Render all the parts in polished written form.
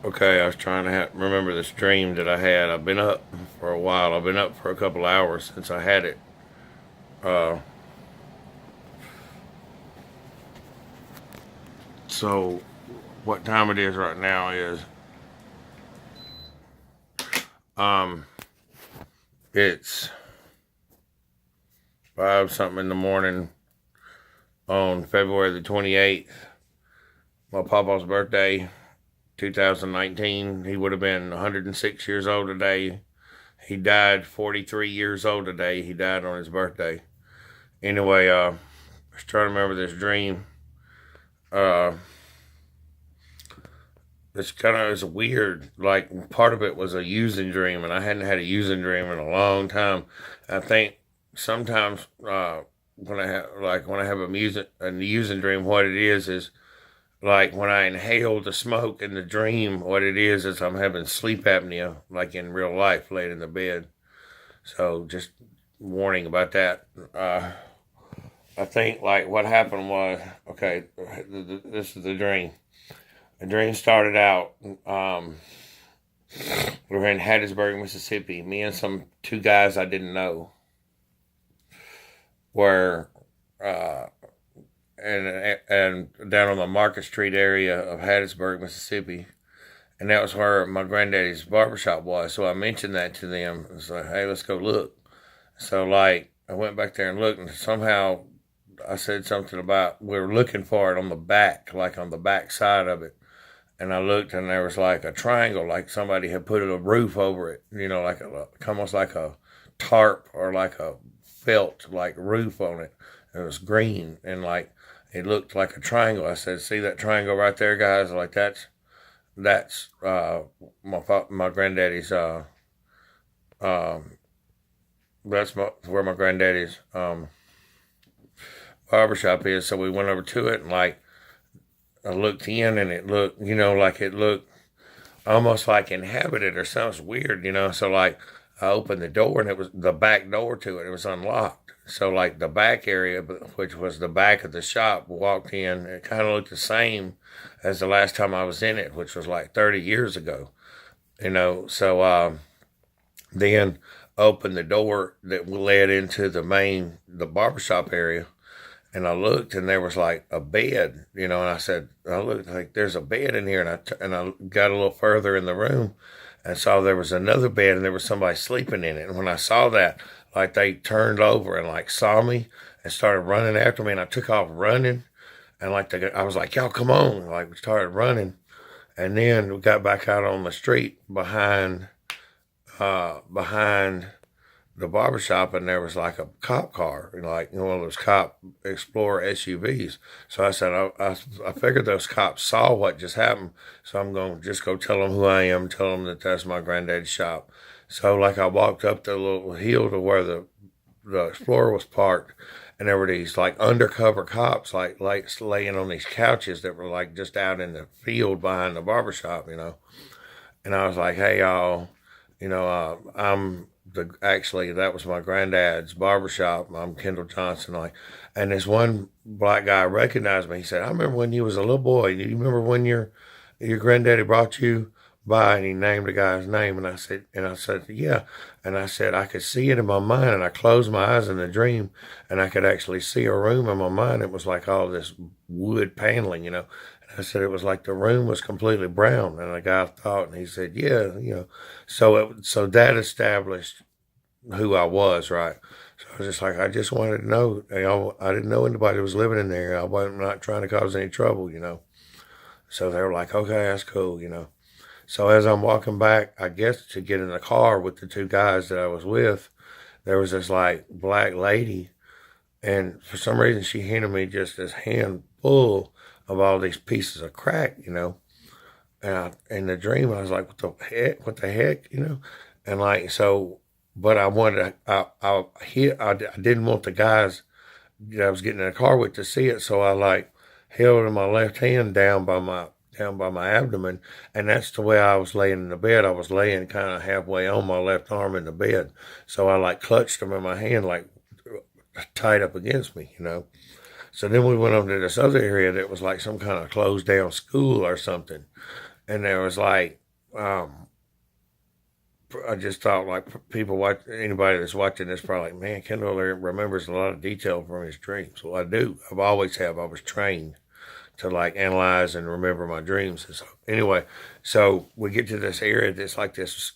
Okay, I was trying to remember this dream that I had. I've been up for a while. I've been up for a couple hours since I had it. Uh, so, what time it is right now is um, it's 5 something in the morning on February the 28th. My papa's birthday, 2019. He would have been 106 years old today. He died 43 years old today. He died on his birthday. Anyway, I was trying to remember this dream. Uh, it's weird. Like part of it was a using dream, and I hadn't had a using dream in a long time. I think sometimes when I have a using dream, what it is like when I inhale the smoke in the dream. What it is I'm having sleep apnea, like in real life, laying in the bed. So just warning about that. I think like what happened was okay. This is the dream. The dream started out. We were in Hattiesburg, Mississippi. Me and some two guys I didn't know were uh, and down on the Market Street area of Hattiesburg, Mississippi, and that was where my granddaddy's barbershop was. So I mentioned that to them. I was like, "Hey, let's go look." So like I went back there and looked, and somehow I said something about we were looking for it on the back, like on the back side of it. And I looked, and there was like a triangle, like somebody had put a roof over it, like almost like a tarp or like a felt like roof on it. It was green and like it looked like a triangle. I said, "See that triangle right there, guys? Like that's my granddaddy's um where my granddaddy's barbershop is." So we went over to it and like I looked in and it looked, like it looked almost like inhabited or something weird. So like I opened the door and it was the back door to it. It was unlocked. So like the back area, which was the back of the shop, walked in. It kind of looked the same as the last time I was in it, which was like 30 years ago. So then opened the door that led into the barbershop area, and I looked, and there was like a bed, and I looked like there's a bed in here, and I got a little further in the room, and saw there was another bed, and there was somebody sleeping in it. And when I saw that, like they turned over and like saw me and started running after me, and I took off running, and like I was like, "Y'all come on!" Like we started running, and then we got back out on the street behind the barbershop, and there was like a cop car, like one of those cop Explorer SUVs. So I said, I figured those cops saw what just happened, so I'm going to just go tell them who I am, tell them that that's my granddad's shop. So like I walked up the little hill to where the Explorer was parked, and there were these like undercover cops like laying on these couches that were like just out in the field behind the barbershop. And I was like, "Hey y'all, I'm actually that was my granddad's barbershop. I'm Kendall Johnson." Like, and this one black guy recognized me. He said, "I remember when you was a little boy. Do you remember when your granddaddy brought you by?" And he named the guy's name. And I said, "Yeah." And I said, "I could see it in my mind." And I closed my eyes in the dream, and I could actually see a room in my mind. It was like all this wood paneling. I said it was like the room was completely brown, and the guy thought, and he said, "Yeah." So that established who I was, right? So I was just like, I just wanted to know. I didn't know anybody was living in there. I wasn't not trying to cause any trouble. So they were like, "Okay, that's cool." So as I'm walking back, I guess to get in the car with the two guys that I was with, there was this like black lady, and for some reason she handed me just this handful of all these pieces of crack. And in the dream, I was like, what the heck? And like, so, but I wanted I didn't want the guys that I was getting in the car with to see it. So I like held in my left hand down by my abdomen. And that's the way I was laying in the bed. I was laying kind of halfway on my left arm in the bed. So I like clutched them in my hand, like tight up against me. So then we went over to this other area that was like some kind of closed down school or something. and there was like, I just thought like people watch anybody that's watching this probably like, man, Kendall remembers a lot of detail from his dreams. Well, I do. I've always have. I was trained to like analyze and remember my dreams. And so anyway, so we get to this area that's like this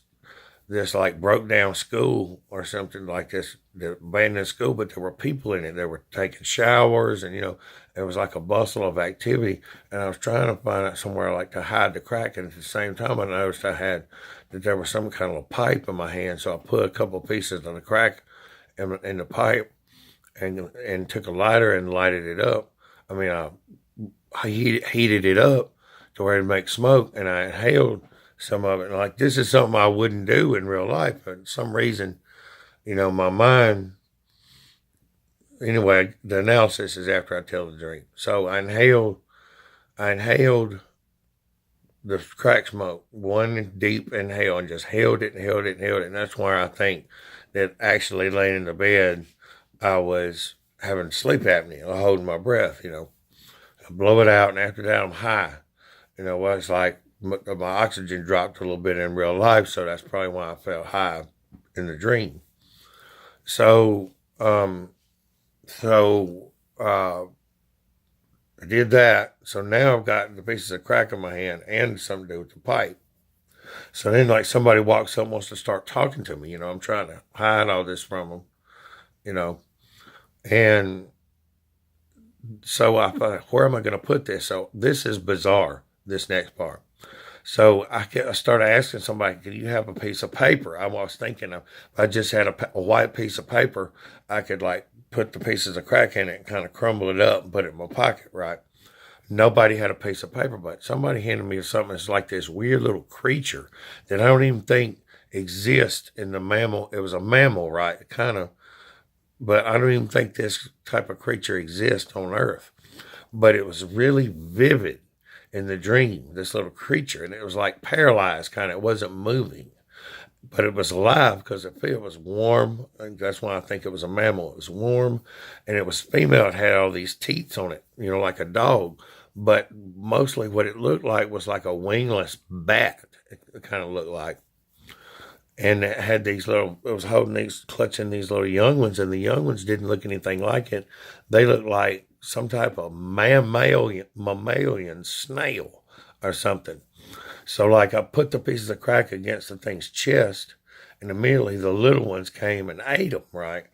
like broke down school or something like this, the abandoned school, but there were people in it. They were taking showers and, there was like a bustle of activity. And I was trying to find out somewhere like to hide the crack. And at the same time, I noticed that there was some kind of a pipe in my hand. So I put a couple of pieces of the crack in the pipe and took a lighter and lighted it up. I mean, I heated it up to where it'd make smoke, and I inhaled some of it. And like, this is something I wouldn't do in real life, but for some reason, my mind. Anyway, the analysis is after I tell the dream. So I inhaled the crack smoke, one deep inhale, and just held it and held it and held it. And that's where I think that actually laying in the bed, I was having sleep apnea, holding my breath, I blow it out, and after that, I'm high. Well, it's like my oxygen dropped a little bit in real life, so that's probably why I felt high in the dream. So, I did that. So now I've got the pieces of crack in my hand and something to do with the pipe. So then, like, somebody walks up and wants to start talking to me. I'm trying to hide all this from them, and so I thought, where am I going to put this? So this is bizarre, this next part. So I started asking somebody, "Can you have a piece of paper?" I was thinking if I just had a white piece of paper, I could like put the pieces of crack in it and kind of crumble it up and put it in my pocket, right? Nobody had a piece of paper, but somebody handed me something that's like this weird little creature that I don't even think exists in the mammal. It was a mammal, right? Kind of, but I don't even think this type of creature exists on Earth. But it was really vivid in the dream, this little creature, and it was like paralyzed kind of. It wasn't moving, but it was alive because it was warm. And that's why I think it was a mammal. It was warm, and it was female. It had all these teats on it, like a dog. But mostly what it looked like was like a wingless bat. It kind of looked like. And it had it was clutching these little young ones, and the young ones didn't look anything like it. They looked like some type of mammalian snail or something. So like I put the pieces of crack against the thing's chest, and immediately the little ones came and ate them, right?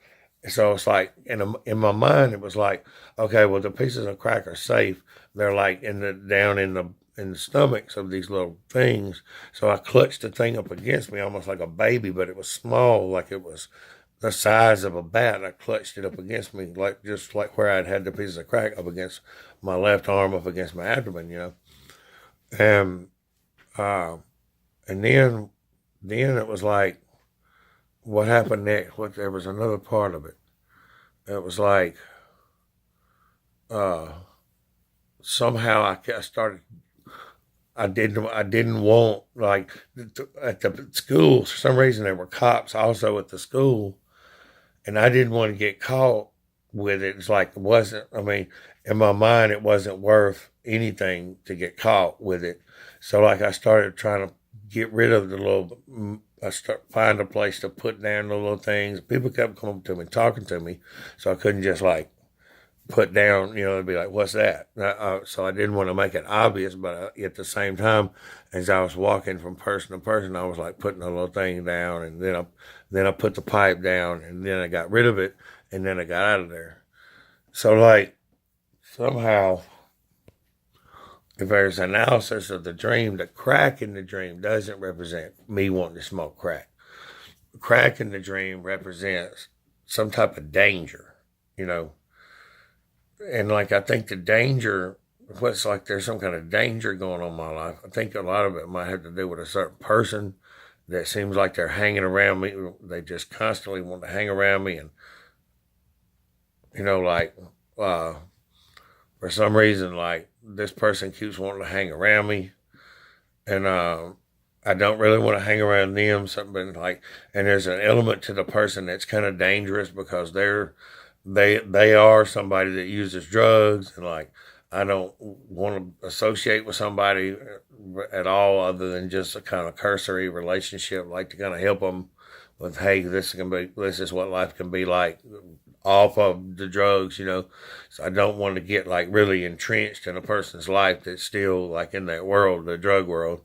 So it's like, in my mind, it was like, okay, well, the pieces of crack are safe. They're like down in the stomachs of these little things. So I clutched the thing up against me almost like a baby, but it was small, like it was the size of a bat. I clutched it up against me, just like where I'd had the pieces of crack up against my left arm, up against my abdomen, And and then it was like, what happened next? There was another part of it. It was like, somehow I started. I didn't want, like, at the school, for some reason there were cops also at the school, and I didn't want to get caught with it. It's like, it wasn't, I mean, in my mind, it wasn't worth anything to get caught with it. So like I started trying to get rid of find a place to put down the little things. People kept coming to me, talking to me, so I couldn't just like put down, they'd be like, what's that? So I didn't want to make it obvious, but at the same time, as I was walking from person to person, I was like putting a little thing down, and then I put the pipe down, and then I got rid of it, and then I got out of there. So like, somehow, if there's analysis of the dream, the crack in the dream doesn't represent me wanting to smoke crack. Crack in the dream represents some type of danger, And like, I think the danger, what's like there's some kind of danger going on in my life. I think a lot of it might have to do with a certain person that seems like they're hanging around me. They just constantly want to hang around me, and, for some reason, like, this person keeps wanting to hang around me, and I don't really want to hang around them. Something like, and there's an element to the person that's kind of dangerous because they are somebody that uses drugs, and like, I don't want to associate with somebody at all other than just a kind of cursory relationship, like to kind of help them with, hey, this is what life can be like off of the drugs, So I don't want to get like really entrenched in a person's life that's still like in that world, the drug world.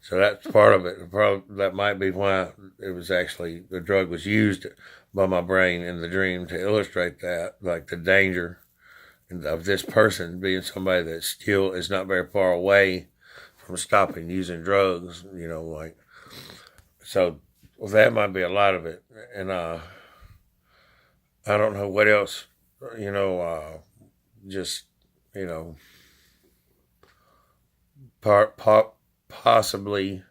So that's part of it. That might be why it was actually the drug was used by my brain in the dream to illustrate that, like the danger of this person being somebody that still is not very far away from stopping using drugs, like, so well, that might be a lot of it. And I don't know what else, just, you know, possibly,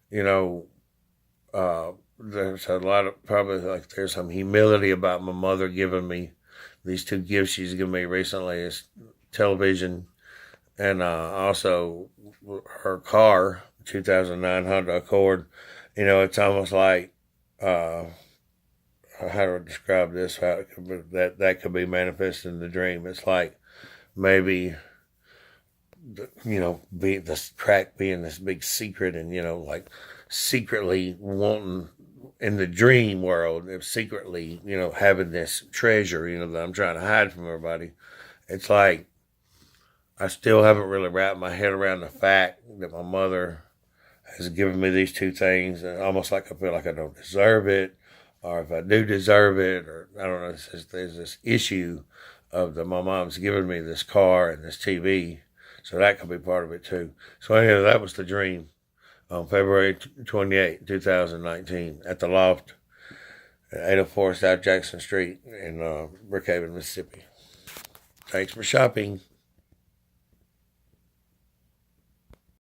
you know, there's a lot of, probably like there's some humility about my mother giving me these two gifts she's given me recently is television and also her car, 2009 Honda Accord. It's almost like, how do I describe this? How it could be, that could be manifested in the dream. It's like maybe, be this track being this big secret and, like secretly wanting in the dream world, of secretly, having this treasure, that I'm trying to hide from everybody. It's like I still haven't really wrapped my head around the fact that my mother has given me these two things, and almost like I feel like I don't deserve it, or if I do deserve it, or I don't know. There's this issue of that my mom's given me this car and this TV, so that could be part of it too. So anyway, that was the dream on February 28, 2019, at the Loft at 804 South Jackson Street in Brookhaven, Mississippi. Thanks for shopping.